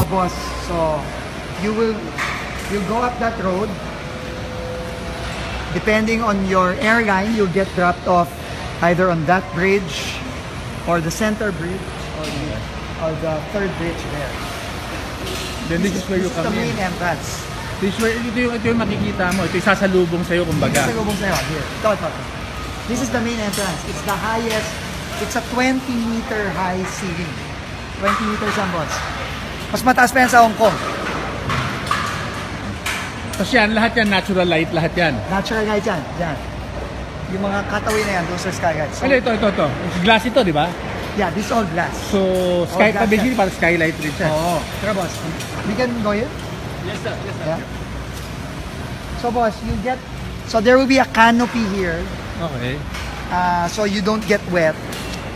boss, so you'll go up that road. Depending on your airline, you'll get dropped off either on that bridge or the center bridge or the third bridge there. Then this is where you come in. This is the main entrance. Ito yung makikita mo. Ito yung sasalubong sa'yo kumbaga. Sasalubong sa'yo. Here. Ito. This is the main entrance. It's the highest. It's a 20-meter high ceiling. 20 meters ang boss. Mas mataas pa yan sa Hong Kong. Tapos yan, lahat yan, natural light, lahat yan. Natural light yan. Yan. Yung mga cutaway na yan, those are skylights. So, ito. Glass ito, di ba? Yeah, this is all glass. So, basically parang skylight rin siya. Oo. Tara boss, we can go here? Yes sir. Yeah. So boss, so there will be a canopy here. Okay. So you don't get wet.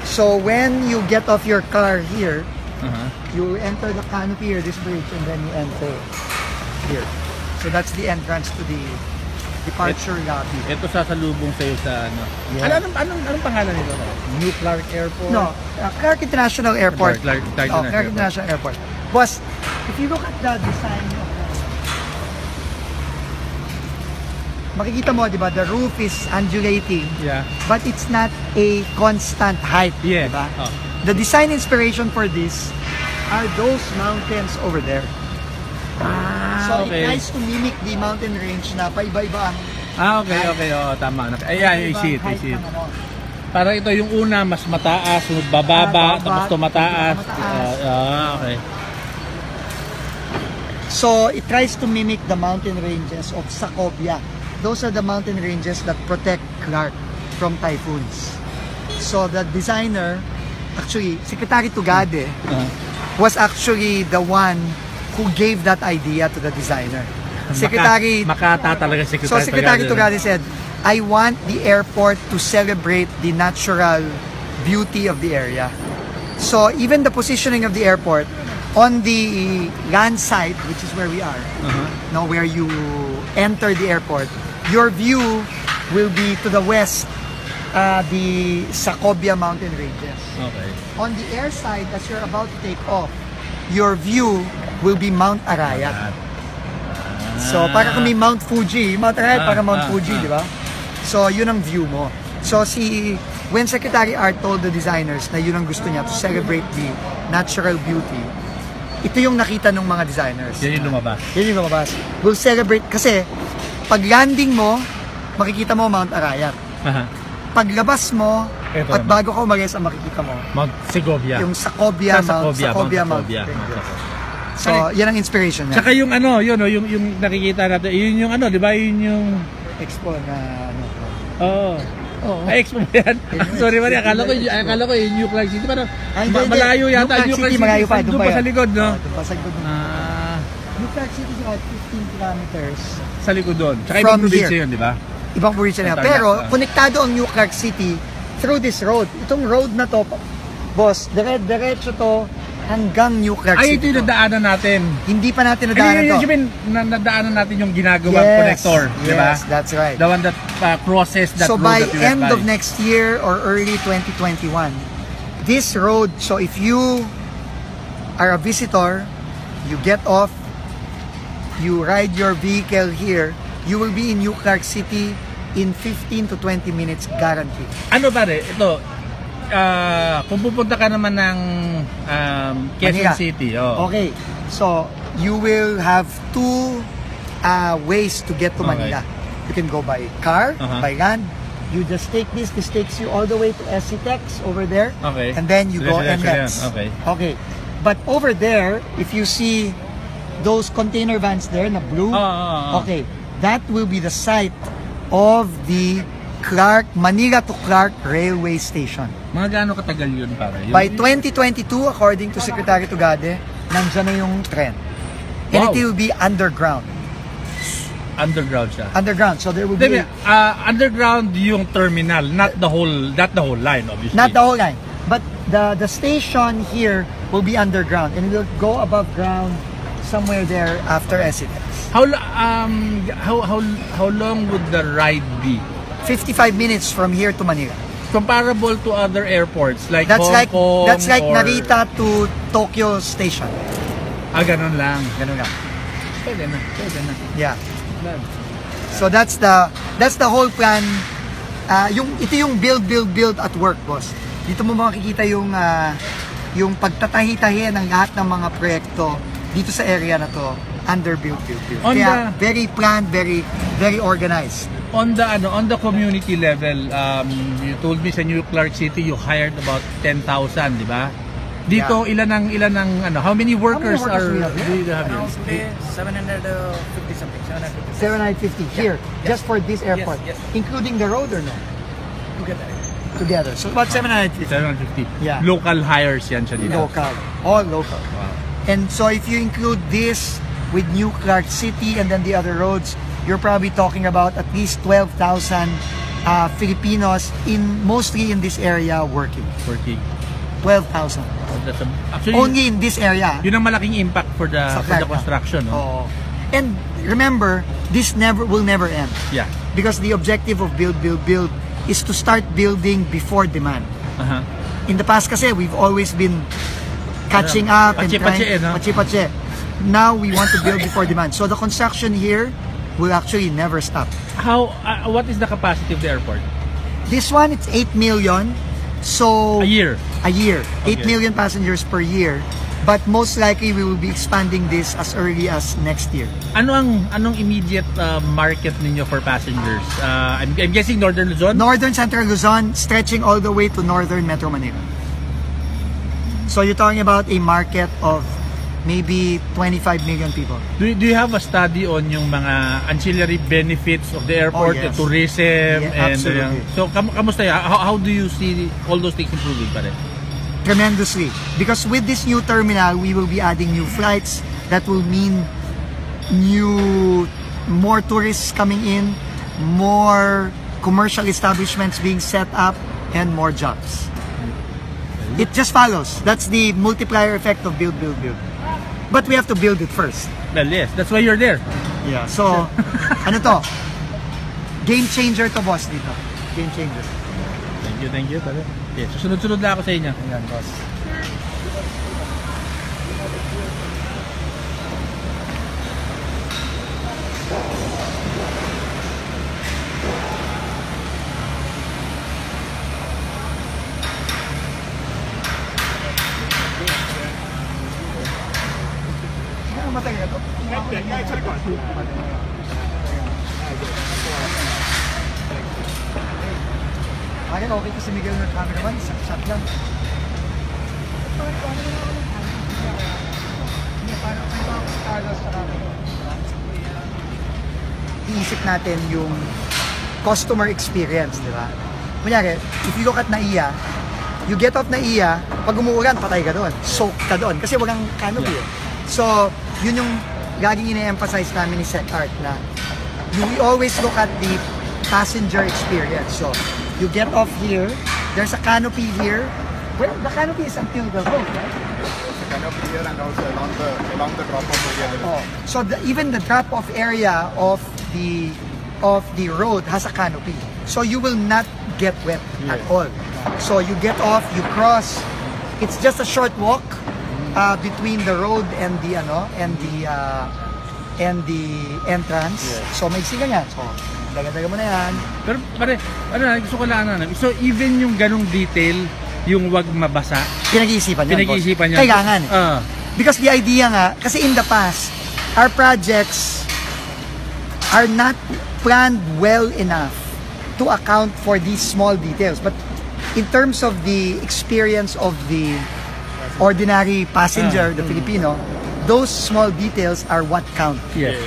So when you get off your car here, you enter the canopy here, this bridge, and then you enter here. So that's the entrance to the departure lobby. Ito sasalubong sa'yo sa ano. Yeah. Anong pangalan nito? New Clark Airport? No, Clark International Airport. Clark International Airport. Boss, if you look at the design of makikita mo, di ba, the roof is undulating, but it's not a constant height, di ba? The design inspiration for this are those mountains over there. So it tries to mimic the mountain range na paiba-iba ang okay. Tama. Ayan, I see it. Parang ito yung una, mas mataas, sunod bababa, tapos tumataas. Okay. So it tries to mimic the mountain ranges of Sacobia. Those are the mountain ranges that protect Clark from typhoons. So the designer, actually, Secretary Tugade, was actually the one who gave that idea to the designer. Secretary Tugade said, I want the airport to celebrate the natural beauty of the area. So even the positioning of the airport on the land side, which is where we are, now where you enter the airport, your view will be to the west, the Sacobia mountain ranges. Okay. On the air side, as you're about to take off, your view will be Mount Arayat. So, para kung may Mount Fuji, Mount Arayat para Mount Fuji, di ba? So, yun ang view mo. So, when Secretary Art told the designers na yun ang gusto niya to celebrate the natural beauty, ito yung nakita ng mga designers. Yan yung lumabas. Yan yung lumabas. We'll celebrate, kasi pag landing mo, makikita mo Mount Arayat. Paglabas mo, at bago ka umalis, ang makikita mo Mount Segovia. yung Sacobia Mount. So, yan ang inspiration niya. Saka yung ano, yung nakikita natin, yun yung ano, di ba? Yun yung Expo na ano. Ay, Expo ba yan? Sorry Maria, akala ko yung New Clark City. Parang malayo yata yung New Clark City. Malayo pa, doon pa sa likod, no? Doon pa sa likod. New Clark City is about 15 kilometers. Sa likod doon. Tsaka ibang probinsya yun, di ba? Ibang probinsya na. Pero, konektado ang New Clark City through this road. Itong road na to, boss, diretso to hanggang New Clark City. Ay, ito yung nadaanan natin. Hindi pa natin nadaanan to. Nadaanan natin yung ginagawang connector, di ba? Yes, that's right. The one that crosses that road that we went by. So by end of next year or early 2021, this road, so if you are a visitor, you get off, you ride your vehicle here, you will be in New Clark City in 15 to 20 minutes guaranteed. Ano pare, ito, kung pupunta ka naman ng Quezon Manila. City. Okay, so you will have two ways to get to Manila. You can go by car, by land. You just take this takes you all the way to SCTEX over there. Okay. And then you go NLEX. Okay. But over there, if you see those container vans there na blue, okay, that will be the site of the Manila to Clark Railway Station. Mga gaano katagal yun para? By 2022, according to Secretary Tugade, nandyan na yung tren. And it will be underground. Underground siya? Underground. So there will be... underground yung terminal, not the whole line, obviously. Not the whole line. But the station here will be underground. And it will go above ground somewhere there after SCTEX. How long would the ride be? 55 minutes from here to Manila. Comparable to other airports like Hong Kong. That's like Narita to Tokyo Station. Ganun lang. Ganun lang. Pwede na. Yeah. So that's the whole plan. Ito yung build at work, boss. Dito mo makikita yung pagtatahi-tahi ng lahat ng mga proyekto dito sa area na to under build. Kaya very planned, very organized. On the community level, you told me sa New Clark City you hired about 10,000, di ba? Dito ilan ang how many workers do you have here? 750 something. 750 here, just for this airport, yes. Including the road or no? Together. So about 750. 750. Yeah. Local hires yan siya dito. All local. Wow. And so if you include this with New Clark City and then the other roads, you're probably talking about at least 12,000 Filipinos mostly in this area working. 12,000. Actually, only in this area. Yun ang malaking impact for the construction. No? And remember, this will never end. Yeah. Because the objective of build is to start building before demand. In the past kasi, we've always been catching up and trying. Pache. Now we want to build before demand. So the construction here will actually never stop. What is the capacity of the airport? This one, it's 8 million. So a year. 8 million passengers per year. But most likely we will be expanding this as early as next year. Anong immediate market ninyo for passengers? I'm guessing Northern Luzon? Northern Central Luzon, stretching all the way to Northern Metro Manila. So you're talking about a market of maybe 25 million people. Do you have a study on yung mga ancillary benefits of the airport, yes. the tourism, and absolutely. So kamusta yan? How do you see all those things improving pa rin? Tremendously, because with this new terminal we will be adding new flights that will mean more tourists coming in, more commercial establishments being set up, and more jobs. It just follows. That's the multiplier effect of build. But we have to build it first. Well, yes, that's why you're there. Yeah. So ano to? Game changer to, boss, dito. Game changer. Thank you. Yes, sunod-sunod na ako sa inyo. Ayan, boss. Matagal ito. Akin okay kasi Miguel ng cameraman, shot lang. Iisip natin yung customer experience, di ba? Kunyari, if you look at NAIA, you get off NAIA, pag umuulan, patay ka doon, soak ka doon, kasi walang canopy. Yeah. So, yun yung laging ine-emphasize namin ni SecArt na we always look at the passenger experience. So, you get off here, there's a canopy here. Well, the canopy is until the road, right? The canopy here and also along the drop-off area. So even the drop-off area of the road has a canopy. So you will not get wet at all. So you get off, you cross. It's just a short walk between the road and the entrance. So may siga nga. So daga-daga mo na yan. Pero pare, gusto ko lang so even yung ganung detail, yung wag mabasa, pinag-iisipan niya. Kailangan. Because the idea nga, kasi in the past, our projects are not planned well enough to account for these small details. But in terms of the experience of the ordinary passenger, the Filipino, those small details are what count. Yes.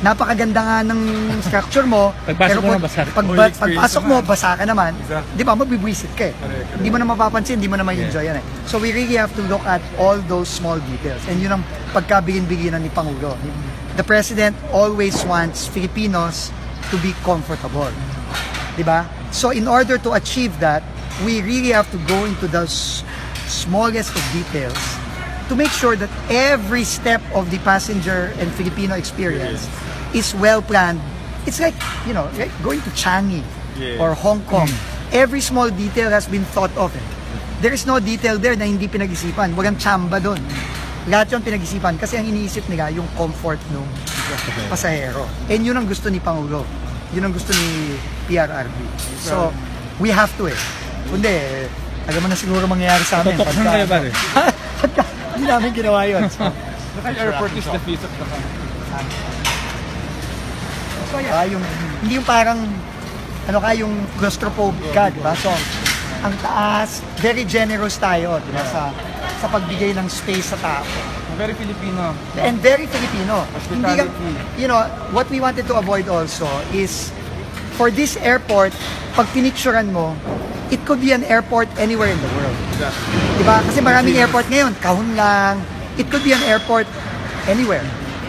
Napakaganda nga ng structure mo. Pagpasok mo, basa. Pagpasok mo, basa ka naman. Di ba, mabibwisit ka eh. Hindi mo na mapapansin, hindi mo na ma-enjoy yan eh. So we really have to look at all those small details. And yun ang pagkabigin-biginan ni Pangulo. The President always wants Filipinos to be comfortable. Di ba? So in order to achieve that, we really have to go into those smallest of details to make sure that every step of the passenger and Filipino experience is well planned. It's like, like going to Changi or Hong Kong. Every small detail has been thought of. There is no detail there na hindi pinag-isipan. Walang chamba doon. lahat yun pinag-isipan kasi ang iniisip nila yung comfort ng pasahero. And yun ang gusto ni Pangulo. Yun ang gusto ni PRRB. So, we have to Kundi, alam mo na siguro mangyayari sa amin. Tutok na kayo pare. Hindi namin ginawa yun. So, The airport is the face of the country. so yeah, hindi yung parang, yung claustrophobic ka, di ba? So, ang taas, very generous tayo, di ba? Sa pagbigay ng space sa tao. Very Filipino. And very Filipino. Hindi ka, Hospitality. what we wanted to avoid also is, for this airport, pag pinicturean mo, it could be an airport anywhere in the world. Exactly. Diba? Kasi maraming airport ngayon, Kahun lang. It could be an airport anywhere.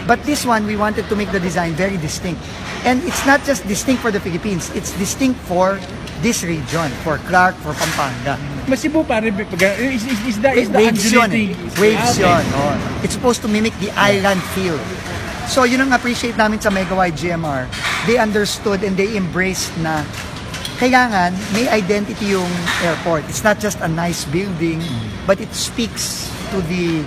But this one, we wanted to make the design very distinct. And it's not just distinct for the Philippines, it's distinct for this region, for Clark, for Pampanga. Mas Cebu pare, is the Waves yun undulating. Waves Okay. yun. Oh. It's supposed to mimic the island feel. So yun ang appreciate namin sa Megawide GMR. They understood and they embraced na kailangan may identity yung airport. It's not just a nice building, but it speaks to the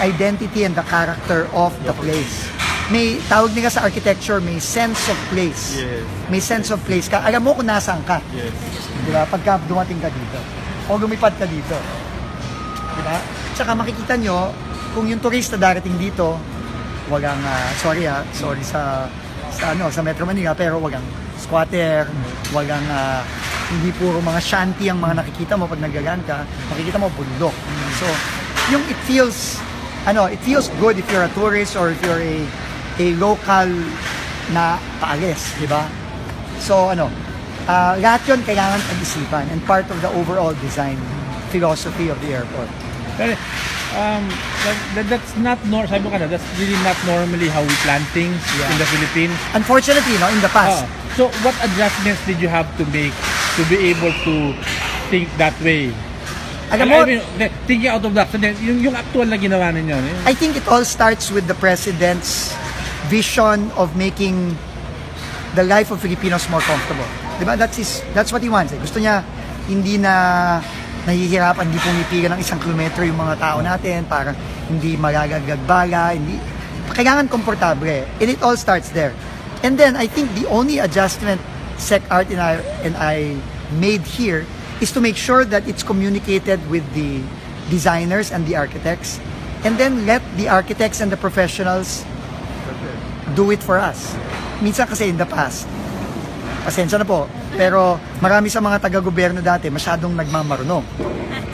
identity and the character of the place. May tawag nila sa architecture, may sense of place. Yes. May sense of place ka. Alam mo kung nasaan ka. Yes. Diba? Pagka dumating ka dito. O lumipad ka dito. Diba? Tsaka makikita nyo, kung yung turista darating dito, walang, sorry sa Metro Manila, pero walang squatter, walang, hindi puro mga shanty ang mga nakikita mo pag nagagaan ka, makikita mo bundok. So, yung it feels good if you're a tourist or if you're a local na paalis, di ba? So, lahat yun kailangan pag-isipan and part of the overall design philosophy of the airport. Pero, that's not sabi mo that's really not normally how we plan things in the Philippines. Unfortunately, in the past. So, what adjustments did you have to make to be able to think that way? Alam mo, Thinking out of the box, yung actual na ginawa ninyo. I think it all starts with the President's vision of making the life of Filipinos more comfortable. Diba? That's what he wants. Gusto niya hindi na nahihirapan, hindi pumipiga ng 1 kilometro yung mga tao natin para hindi magagagbala, kailangan komportable. And it all starts there. And then I think the only adjustment SecArt and I made here is to make sure that it's communicated with the designers and the architects, and then let the architects and the professionals do it for us. Minsan kasi in the past, pasensya na po, pero marami sa mga taga-gobyerno dati masyadong nagmamarunong.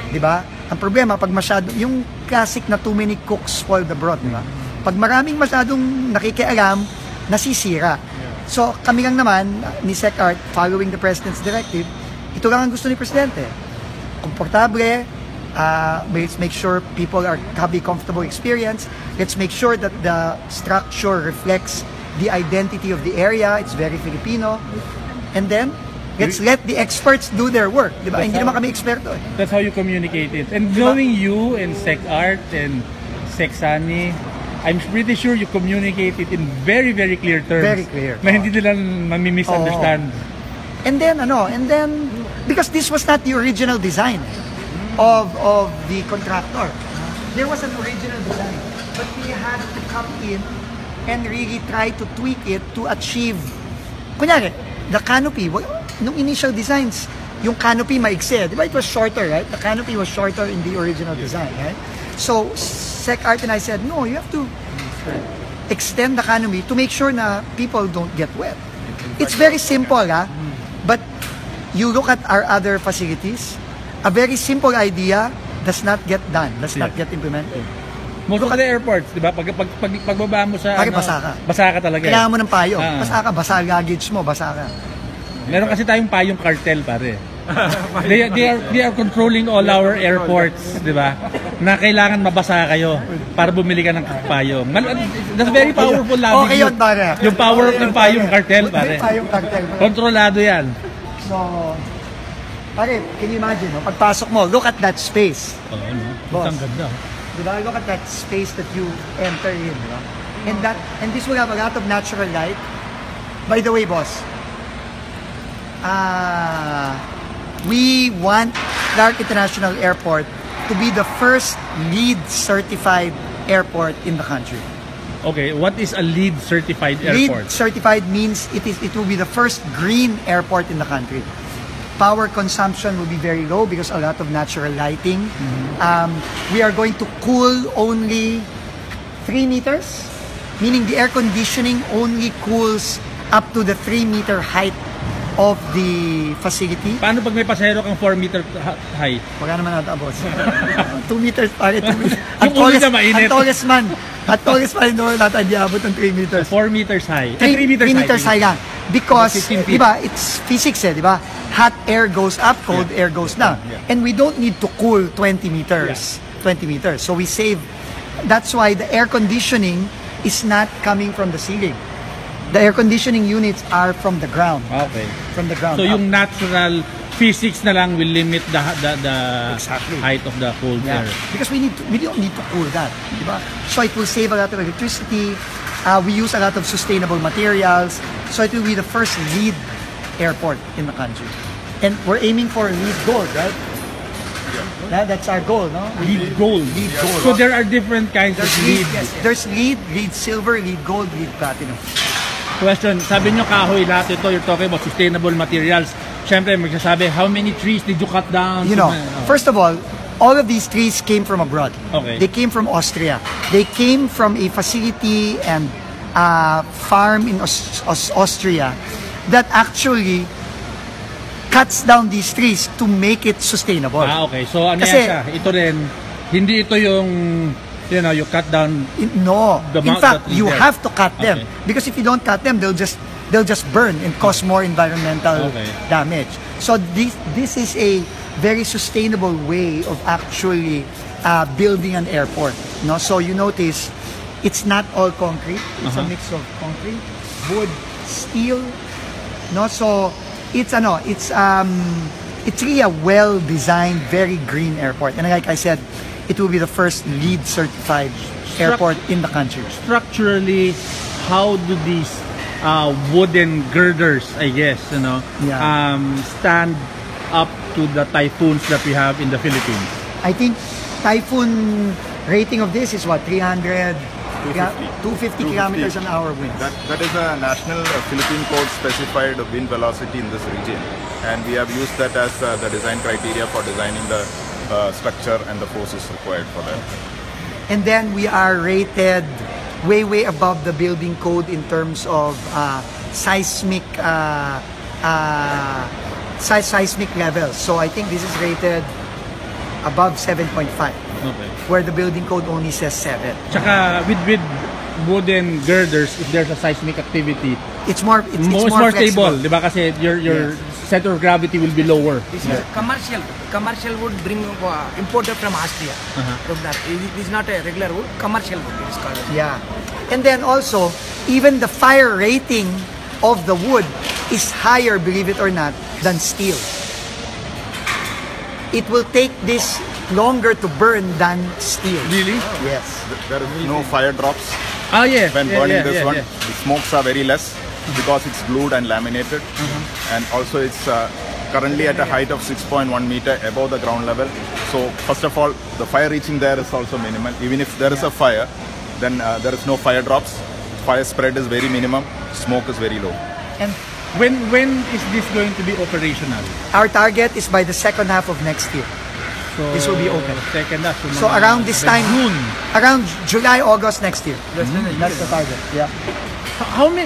Diba? Ang problema, pag yung classic na too many cooks spoil the broth, diba? Pag maraming masyadong nakikialam, nasisira. So kami lang naman, ni SecArt, following the President's directive, ito lang ang gusto ni Presidente. Komportable, let's make sure people have a comfortable experience. Let's make sure that the structure reflects the identity of the area. It's very Filipino. And then, let's let the experts do their work. Diba? Hindi naman kami eksperto. That's how you communicate it. And knowing you and SecArt and SecSani, I'm pretty sure you communicate it in very, very clear terms. Very clear. Na hindi nila mami-misunderstand. And then, because this was not the original design of the contractor. There was an original design, but we had to come in and really try to tweak it to achieve, kunyari, the canopy, nung initial designs, yung canopy maigsi, di ba? It was shorter, right? The canopy was shorter in the original design, right? So, SecArt and I said, no, you have to extend the canopy to make sure na people don't get wet. It's very simple, but you look at our other facilities, a very simple idea does not get done, does not get implemented. Most of the airports, di ba? Pagbaba mo sa... Pare, basa ka. Basa ka talaga. Kailangan mo ng payong. Basa luggage mo, basa ka. Meron kasi tayong payong cartel, pare. They are controlling all our airports, di ba? Na kailangan mabasa kayo para bumili ka ng payong. That's very powerful lobby. Okay yun, pare. Yung power ng payong cartel, pare. Payong cartel. Kontrolado yan. So, pare, can you imagine, pagpasok mo, look at that space. Oo, no? Boss. Ang ganda. Diba? Look at that space that you enter in, diba? And this will have a lot of natural light. By the way, boss, we want Clark International Airport to be the first LEED certified airport in the country. Okay, what is a LEED certified airport? LEED certified means it will be the first green airport in the country. Power consumption will be very low because a lot of natural lighting. We are going to cool only 3 meters, meaning the air conditioning only cools up to the 3-meter height of the facility. Paano pag may pasahero kang 4 meter high? Wala naman ata, boss. 2 meters, pare, 2 meters. Yung ulo na mainit. At tallest man, no, natin di abot ng 3 meters. 4 meters high. 3 meters high lang. Because, 15 feet. di ba, it's physics di ba? Hot air goes up, cold air goes down. And we don't need to cool 20 meters. 20 meters. So we save. That's why the air conditioning is not coming from the ceiling. The air conditioning units are from the ground. Okay. From the ground. So yung natural physics na lang will limit the Exactly. height of the cold air. Because we don't need to cool that, di ba? So it will save a lot of electricity. We use a lot of sustainable materials. So it will be the first LEED airport in the country. And we're aiming for LEED gold, right? Yeah, that's our goal, no? LEED gold. LEED gold. So there are different kinds of There's LEED, LEED. yes. There's LEED, LEED silver, LEED gold, LEED platinum. Question, sabi nyo kahoy lahat ito, you're talking about sustainable materials. Siyempre, magsasabi, how many trees did you cut down? You know, first of all of these trees came from abroad. Okay. They came from Austria. They came from a facility and farm in Austria that actually cuts down these trees to make it sustainable. Okay. So, ano Kasi, yan siya? Ito rin, hindi ito yung, you know, you cut down. No. The In amount fact, that is you there. have to cut them. Okay. Because if you don't cut them, they'll just burn and cause more environmental damage. So this is a very sustainable way of actually building an airport. No, so you notice it's not all concrete. It's a mix of concrete, wood, steel. No, so it's really a well-designed, very green airport. And like I said, it will be the first LEED certified airport in the country. Structurally, how do these wooden girders, I guess, you know, stand up to the typhoons that we have in the Philippines? I think typhoon rating of this is what, 300, 250 kilometers an hour wind. That is a national Philippine code specified wind velocity in this region, and we have used that as the design criteria for designing the structure and the forces required for that. And then we are rated way above the building code in terms of seismic levels. So I think this is rated above 7.5, where the building code only says 7. Tsaka with wooden girders, if there's a seismic activity, it's more stable, di ba? Kasi your center of gravity will be lower. This is commercial wood imported from Austria. From that. It is not a regular wood, commercial wood it is called. Yeah. And then also, even the fire rating of the wood is higher, believe it or not, than steel. It will take this longer to burn than steel. Really? Yes. There is no fire drops Yeah. when burning this one. The smokes are very less because it's glued and laminated, and also it's currently at a height of 6.1 meter above the ground level. So first of all, the fire reaching there is also minimal. Even if there is a fire, then there is no fire drops. Fire spread is very minimum. Smoke is very low. And When is this going to be operational? our target is by the second half of next year. So, This will be open. Second half. So around this time, June. around July, August next year. That's the target. Yeah. How many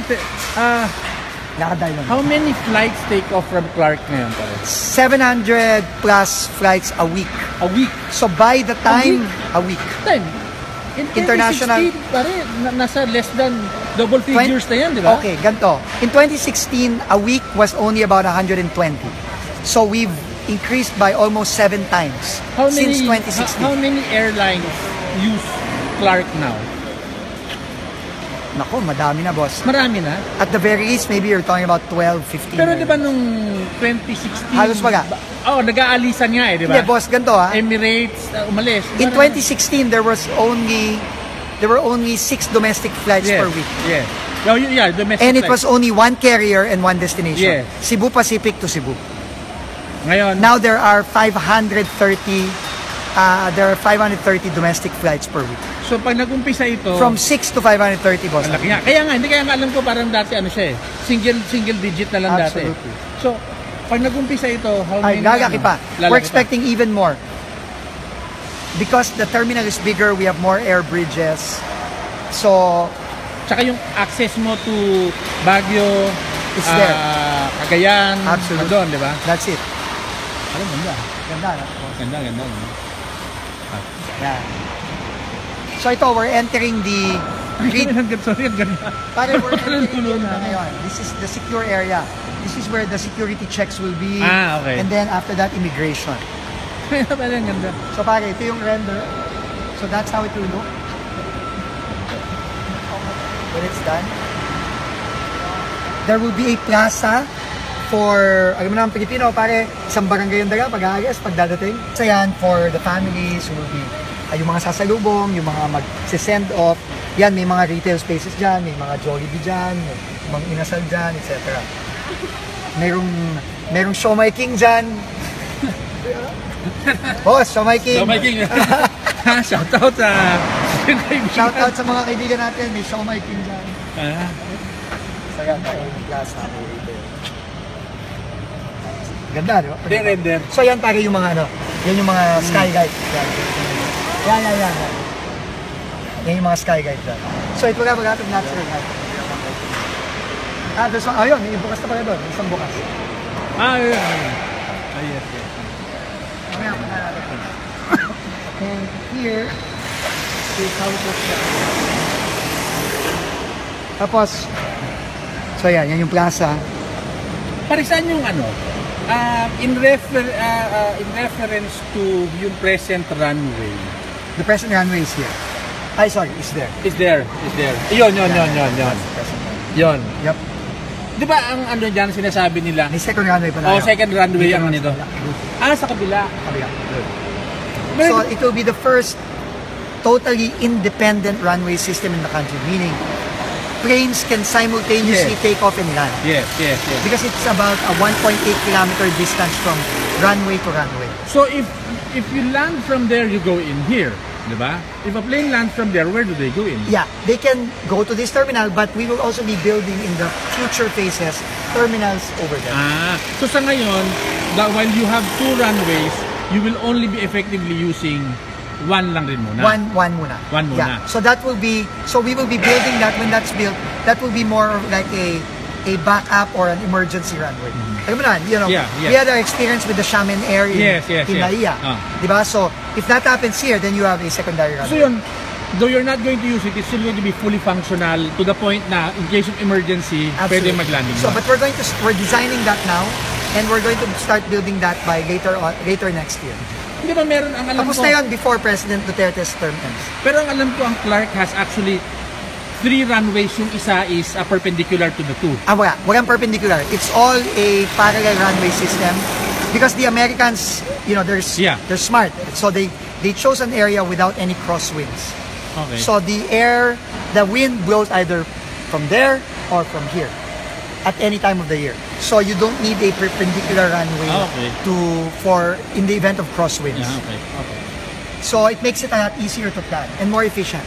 Lakad tayo lang. how many flights take off from Clark ngayon, pare? 700 plus flights a week. A week. So by the time, a week. Then, in International- 2016, pare, nasa less than double figures na yan, di ba? Okay, ganito. In 2016, a week was only about 120. So we've increased by almost 7 times since 2016. How many airlines use Clark now? Nako, madami na, boss. Marami na. At the very least, maybe you're talking about 12, 15. Pero di ba nung 2016? Halos wala. Nag-aalisan nga eh, di ba? Hindi, boss, ganito ha. Emirates, umalis. In 2016, there were only 6 domestic flights per week. Yeah. Yeah, domestic And it flights. was only 1 carrier and 1 destination. Yeah. Cebu Pacific to Cebu. Ngayon, Now there are 530 There are 530 domestic flights per week. So pag nag-umpisa ito, From 6 to 530, boss. malaki nga. Kaya nga, hindi kaya nga alam ko parang dati ano siya eh. Single digit na lang dati. Absolutely. So, pag nag-umpisa ito, how Ay, many lalaki pa. Lalaki We're pa. expecting even more. Because the terminal is bigger, we have more air bridges. So, Tsaka yung access mo to Baguio, It's there. Cagayan, Absolutely. doon, di ba? that's it. Alam, ganda. Ganda, no? Ganda. Yeah. So ito, we're entering the Sorry, ang ganda. Pare, we're entering Tulo the na. ngayon. This is the secure area. This is where the security checks will be. Okay. And then after that, immigration. Parang ganda. So pare, ito yung render. So that's how it will look when it's done. There will be a plaza for, alam mo naman Pilipino, pare, isang barangay yung daga, pag-aagas, pagdadating. So yan, for the families who will be, yung mga sasalubong, yung mga mag-send off. Yan, may mga retail spaces dyan, may mga Jollibee dyan, may mga inasal dyan, etc. Merong Siomai King dyan. Boss, Siomai King. So, King. Shoutout sa... Shoutout sa mga kaibigan natin, may Siomai King dyan. So yan, yung plaza, may retail. Ganda, di ba? Render. So yan pare yung mga ano, yan yung mga skylight. Yan. Yan yung mga skylight dyan. So ito nga pag-atog natural light. There's one, ayun, may bukas na pala doon, isang bukas. Yes. Mamaya pa natin. And here, is how it looks like. Tapos, so yan yung plaza. Pare, saan yung ano? In reference to yung present runway. The present runway is here. Ay, sorry, is there. Is there. Yun. Yun. Yep. Di ba ang ano dyan sinasabi nila? May second runway pa na. Second runway ang nito. Sa kabila. So it will be the first totally independent runway system in the country, meaning planes can simultaneously take off and land. Yes. Because it's about a 1.8 kilometer distance from runway to runway. So if you land from there, you go in here. Di ba? If a plane lands from there, where do they go in? Yeah, they can go to this terminal, but we will also be building in the future phases terminals over there. So sa ngayon, while you have 2 runways, you will only be effectively using one lang rin muna. One muna. One muna. Yeah. So that will be, so we will be building that when that's built. That will be more of like a backup or an emergency runway. Alam mo na, you know, we had our experience with the Xiamen Air in Naiya. Diba? So if that happens here, then you have a secondary runway. So yun, though you're not going to use it, it's still going to be fully functional to the point na in case of emergency, pwede mag-landing. So but we're designing that now, and we're going to start building that by later next year. Hindi ba meron ang alam Tapos ko? na yun before President Duterte's term ends. Pero ang alam ko, ang Clark has actually 3 runways. Yung isa is perpendicular to the 2. Walang perpendicular. It's all a parallel runway system because the Americans, you know, they're smart. So they chose an area without any crosswinds. Okay. So the wind blows either from there or from here at any time of the year. So you don't need a perpendicular runway for in the event of crosswinds. Okay. So it makes it a lot easier to plan and more efficient.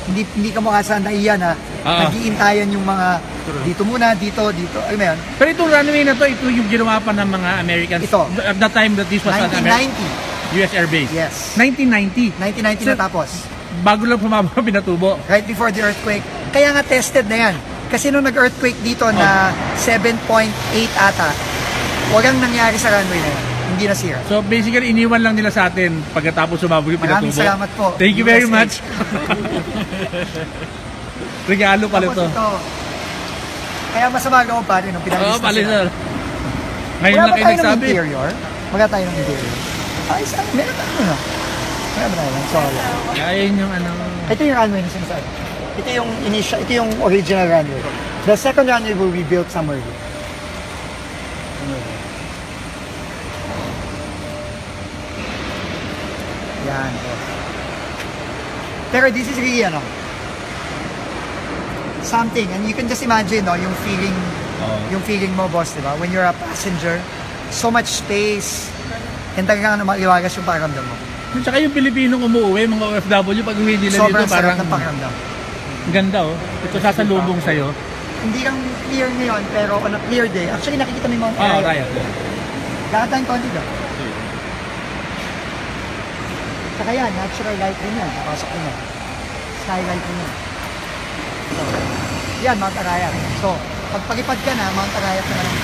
Hindi ka mukha sa Naiya na nag-iintayan yung mga dito muna, dito. Alam mo yan? Pero itong runway na to, ito yung ginawa pa ng mga Americans. Ito. At the time that this was 1990. US Air Base. Yes. 1990. 1990 na tapos. Bago lang sumama pinatubo. Right before the earthquake. Kaya nga tested na yan. Kasi nung nag-earthquake dito na 7.8 ata, walang nangyari sa runway na yan. Hindi nasira. So basically, iniwan lang nila sa atin pagkatapos sumabog yung pinatubo. Maraming salamat po. Thank you very much. Regalo pala ito. Kaya masama loob pa rin nung pinag-lista sila. Ngayon na kayo nagsabi. Maganda tayo ng interior. Meron tayo na. Meron tayo lang. So, kaya yun yung ano. Ito yung runway na sinasabi. Ito yung original runway. The second runway will be built somewhere here. Yan. Pero this is really something, and you can just imagine yung feeling mo, boss, diba? When you're a passenger, so much space, and talagang maliwagas yung pakiramdam mo. At saka yung Pilipinong umuwi, mga OFW, pag uwi nila Sobrang dito, parang sarap ng pakiramdam. ganda oh. Ito sasalubong sa'yo. Hindi lang clear ngayon, pero on a clear day, actually nakikita mo yung Mount Oh, Arayat. right. Lakad tayong konti daw. Saka yan, natural light rin yan. Napasok ko na. Skylight rin yan. So, yan, Mount Arayat. So, pag pagipad ka na, Mount Arayat na lang.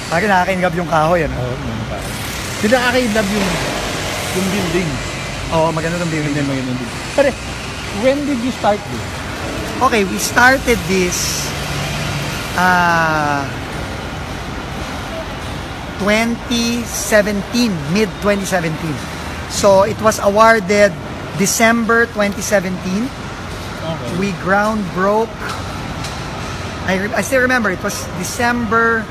Parang nakakaingab yung kahoy, ano? Oo, Hindi nakaka-love yung building. Oo, maganda ng building. Maganda yung building. Pero, when did you start this? Okay, we started this 2017, mid-2017. So, it was awarded December 2017. Okay. We ground broke. I still remember, it was December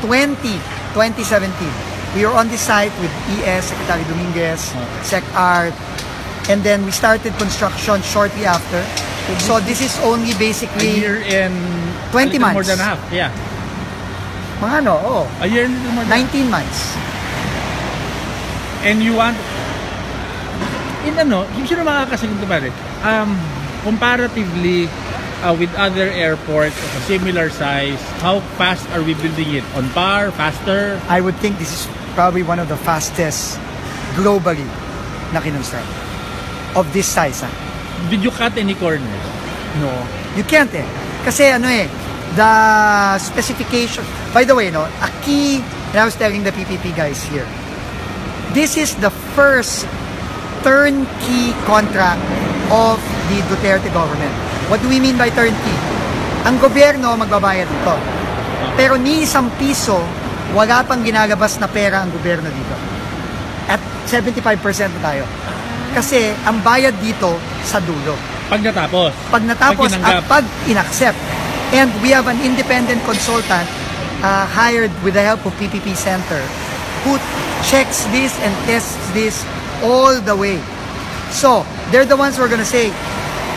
2017. We were on the site with ES, Secretary Dominguez, Sec Art, and then we started construction shortly after. So this is only A basically year and 20 a little months. more than half. Yeah. mga ano, A year and a little more than 19 months. And you want sino makakasagot ba rin? Comparatively with other airports of a similar size, how fast are we building it? On par? Faster? I would think this is probably one of the fastest globally na kinonstruct of this size. Did you cut any corners? No, you can't kasi the specification, by the way, a key, and I was telling the PPP guys here, this is the first turnkey contract of the Duterte government. What do we mean by turnkey? Ang gobyerno magbabayad dito. Pero ni isang piso, wala pang ginalabas na pera ang gobyerno dito. At 75% na tayo. Kasi ang bayad dito sa dulo. Pag natapos? Pag natapos tinanggap. at pag inaccept. And we have an independent consultant hired with the help of PPP Center who checks this and tests this all the way. So, they're the ones who are gonna say,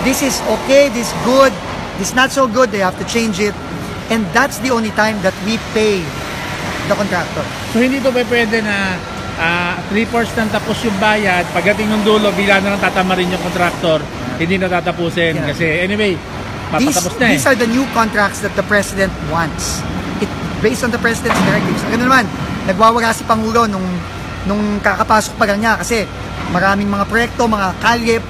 this is okay, this is good, this is not so good, they have to change it. And that's the only time that we pay the contractor. So hindi to pwede na 3/4 nang tapos yung bayad, pagdating ng dulo, bila na lang tatama rin yung contractor, hindi na tatapusin. Yeah. Kasi anyway, papatapos na These are the new contracts that the President wants. Based on the President's directives. Ganun naman, nagwawala si Pangulo nung kakapasok pa lang niya kasi maraming mga proyekto, mga kalye,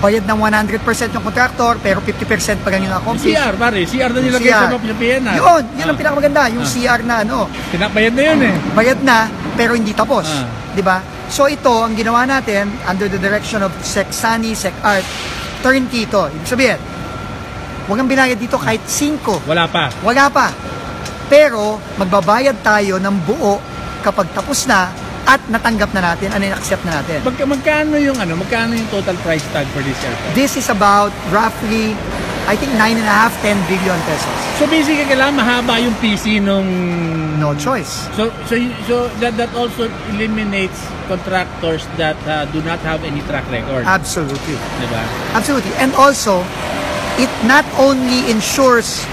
bayad ng 100% yung contractor, pero 50% pa lang yung accomplish. CR, pare. CR na nilagay sa loob ng PINAS. Yun ang pinakamaganda. Yung CR na Pinakbayad na yun bayad na, pero hindi tapos. Ah. Diba? So ito, ang ginawa natin, under the direction of Sec Sani, Sec Art, turnkey ito. Ibig sabihin, huwag ang binayad dito kahit 5. Wala pa. Wala pa. Pero, magbabayad tayo ng buo kapag tapos na at natanggap na natin, accept na natin. Magkano yung total price tag for this aircraft? This is about roughly, I think 9.5-10 billion pesos. So basically, kailangan mahaba yung PC nung... No choice. So that also eliminates contractors that do not have any track record. Absolutely. Diba? Absolutely. And also, it not only ensures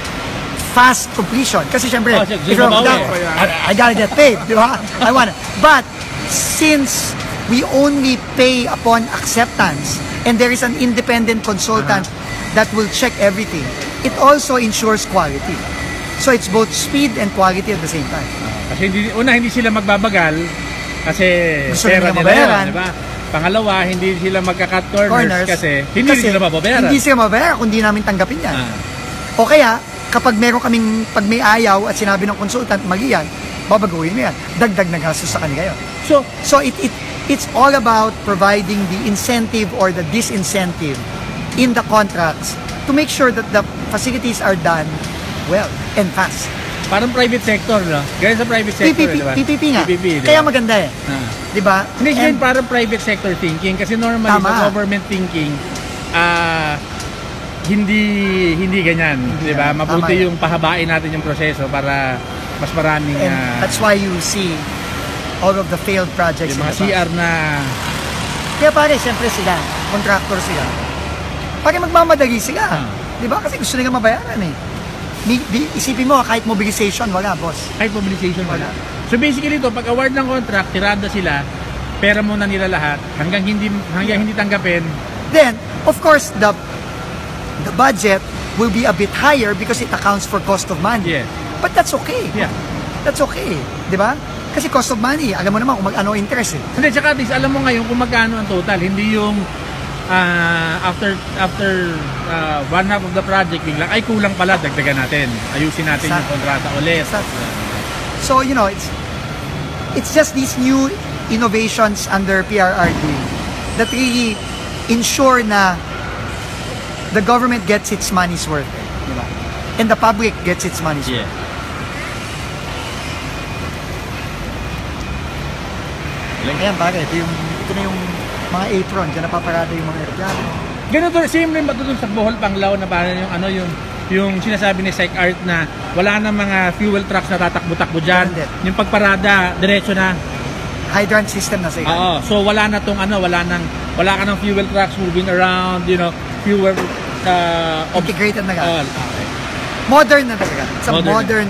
fast completion. Kasi syempre, I gotta get paid, di ba? I wanna. But, since we only pay upon acceptance, and there is an independent consultant that will check everything, it also ensures quality. So, it's both speed and quality at the same time. Kasi hindi sila magbabagal, kasi Gusto pera nila nila mabayaran. yun, diba? Pangalawa, hindi sila magka-cut corners kasi hindi sila mababayaran. Hindi sila mababayaran kung di namin tanggapin yan. O kaya, kapag pag may ayaw at sinabi ng consultant, mali yan, babaguhin mo yan. Dagdag na gastos sa kanila yun. So it's all about providing the incentive or the disincentive in the contracts to make sure that the facilities are done well and fast. Parang private sector, no? Gaya sa private sector, diba? PPP nga. PPP, diba? Kaya maganda Diba? Hindi, parang private sector thinking kasi normally Tama. sa government thinking, hindi ganyan, di ba? Mabuti Tama yung pahabain natin yung proseso para mas maraming And that's why you see all of the failed projects yung mga in the past. CR na Kaya pare, siyempre sila, contractor sila. Pare magmamadali sila. Di ba? Kasi gusto nila mabayaran eh. Isipin mo, kahit mobilization, wala, boss. kahit mobilization wala. So basically ito, pag award ng contract, tirada sila, pera muna nila lahat hanggang hindi tanggapin. Then, of course, the budget will be a bit higher because it accounts for cost of money. Yeah. But that's okay. Yeah. That's okay. Di ba? Kasi cost of money, alam mo naman kung ano interest eh. Hindi, tsaka at least alam mo ngayon kung magkano ang total. Hindi yung after one half of the project, biglang, ay kulang pala, dagdagan natin. Ayusin natin yung kontrata ulit. So, you know, it's just these new innovations under PRRD that really ensure na the government gets its money's worth. Diba? And the public gets its money's worth. Ayan, bakit? Ito na yung mga apron, dyan napaparada yung mga aeroplano. Ganun to, same rin ba ito sa Bohol Panglao na parang yung sinasabi ni Psych Art na wala na mga fuel trucks na tatakbo-takbo dyan. Yung pagparada, diretso na. Hydrant system na sa ikan. Oo, so wala na tong wala ka ng fuel trucks moving around, fuel integrated na okay. Modern na talaga. It's a modern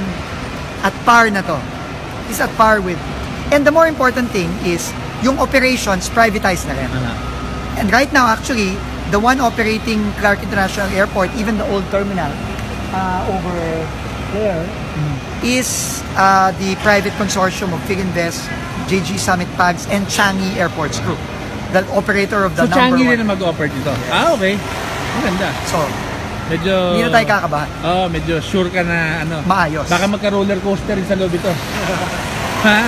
at par na to. It's at par with. And the more important thing is yung operations privatized na rin. And right now actually, the one operating Clark International Airport, even the old terminal over there, is the private consortium of Figinvest, JG Summit Pags, and Changi Airports Group, the operator of the so number Changi one. rin na mag-operate dito? Yes. Okay. Maganda. So, medyo hindi na tayo kakabahan. Medyo sure ka na maayos. Baka magka-roller coaster rin sa loob ito. Ha?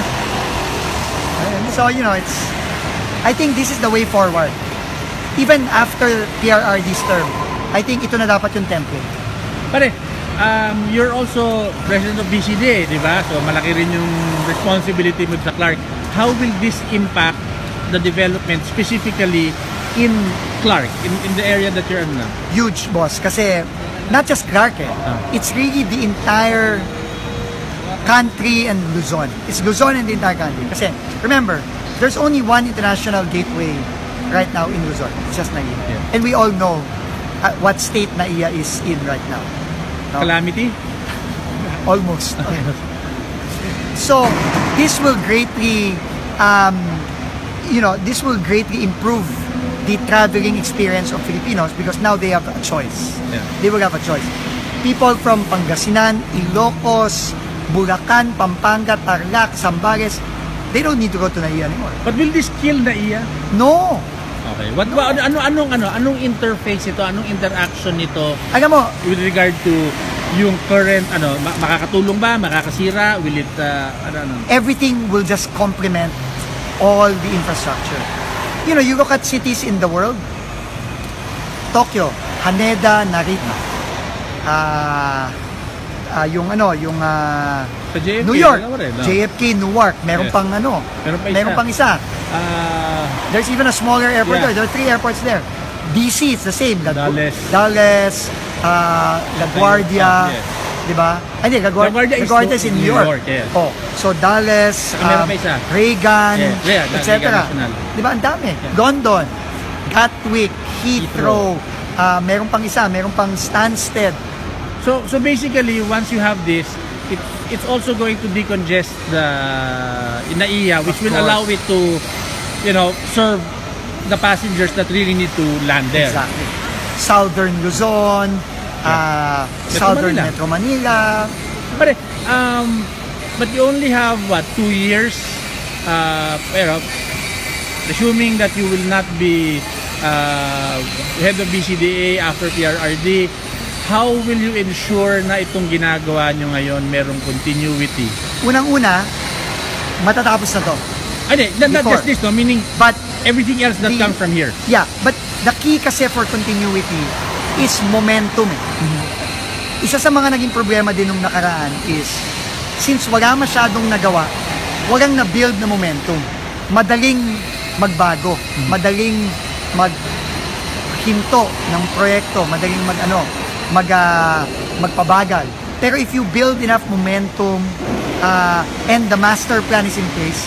So, I think this is the way forward. Even after PRRD's term, I think ito na dapat yung template. Pare, you're also president of BCD, di ba? So malaki rin yung responsibility mo sa Clark. How will this impact the development specifically in Clark, in the area that you're in now? Huge, boss. Kasi not just Clark it's really the entire country and Luzon. It's Luzon and the entire country. Kasi remember, there's only one international gateway right now in Luzon. It's just NAIA. Yeah. And we all know what state NAIA is in right now. No? Calamity? Almost. So, this will greatly, this will greatly improve the traveling experience of Filipinos because now they have a choice. Yeah. They will have a choice. People from Pangasinan, Ilocos, Bulacan, Pampanga, Tarlac, Zambales, they don't need to go to NAIA anymore. But will this kill NAIA? No. Okay. Anong interface ito? Anong interaction nito? Alam mo, with regard to yung current makakatulong ba, makakasira, will it everything will just complement all the infrastructure. You look at cities in the world. Tokyo, Haneda, Narita. sa JFK, New York, rin, JFK, Newark, meron pang meron pang isa. There's even a smaller airport there. There are 3 airports there. DC, it's the same. Dallas, LaGuardia, di ba? Hindi, LaGuardia is in New York. So Dallas, Reagan, etc. Di ba? Ang dami. London, Gatwick, Heathrow, meron pang isa, meron pang Stansted. So basically, once you have this, it's also going to decongest the NAIA, which will allow it to, serve the passengers that really need to land there. Exactly. Southern Luzon, Southern Metro Manila. But you only have 2 years. Assuming that you will not be head of BCDA after PRRD, how will you ensure na itong ginagawa nyo ngayon merong continuity? Unang-una, matatapos na to. Not just this, meaning but everything else that comes from here. Yeah, but the key kasi for continuity is momentum. Isa sa mga naging problema din nung nakaraan is, since wala masyadong nagawa, walang na-build na momentum. Madaling magbago, madaling maghinto ng proyekto, madaling magpabagal. Pero if you build enough momentum and the master plan is in place,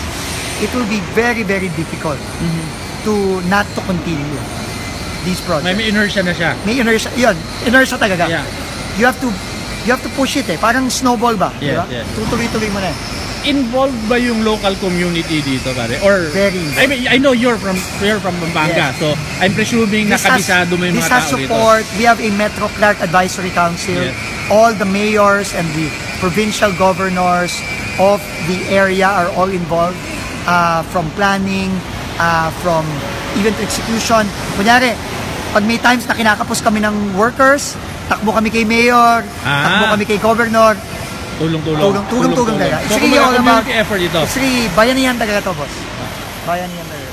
it will be very, very difficult to not to continue these projects. May inertia na siya. May inertia, yun, inertia talaga. Yeah. You have to push it parang snowball ba? Yes, diba? yes. Tutuloy-tuloy mo na Involved ba yung local community dito, pare? Or Very I mean, I know you're from Pampanga, Yes. so I'm presuming nakabisado mo yung this mga has tao dito. support. We have a Metro Clark Advisory Council. Yes. All the mayors and the provincial governors of the area are all involved, from planning, from even to execution. Kunyari, pag may times na kinakapos kami ng workers, takbo kami kay mayor, takbo kami kay governor, tulong talaga. It's really all about community effort ito. It's really bayanihan talaga to, boss. Bayanihan talaga.